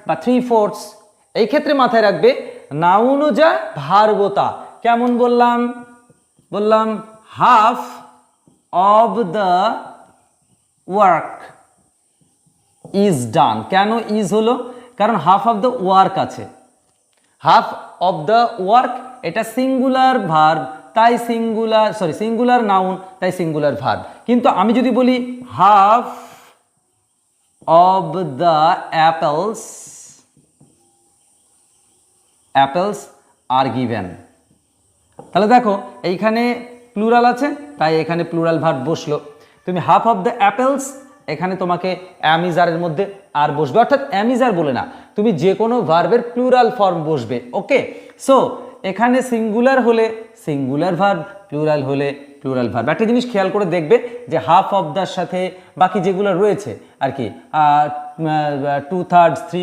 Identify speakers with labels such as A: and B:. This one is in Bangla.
A: বা 3/4 এই ক্ষেত্রে মাথায় রাখবে নাউন ও যা ভার্বও তা। কেমন বললাম half of the work is done. কেন ইজ হলো? কারণ হাফ অফ দ্য ওয়ার্ক আছে, হাফ অফ দ্য ওয়ার্ক এটা সিঙ্গুলার ভার্ব, তাই সিঙ্গুলার নাউন, তাই সিঙ্গুলার ভার্ব। কিন্তু আমি যদি বলি half of the apples are given, তাহলে দেখো এইখানে প্লুরাল আছে, তাই এখানে প্লুরাল ভার্ব বসলো। তুমি হাফ অফ দ্য অ্যাপেলস, এখানে তোমাকে অ্যামিজারের মধ্যে আর বসবে, অর্থাৎ অ্যামিজার বলে না, তুমি যে কোনো ভার্বের প্লুরাল ফর্ম বসবে। ওকে, সো এখানে সিঙ্গুলার হলে সিঙ্গুলার ভার্ব, প্লুরাল হলে প্লুরাল ভার্ব। একটা জিনিস খেয়াল করে দেখবে যে হাফ অফ দ্যার সাথে বাকি যেগুলো রয়েছে আর কি 2/3, 3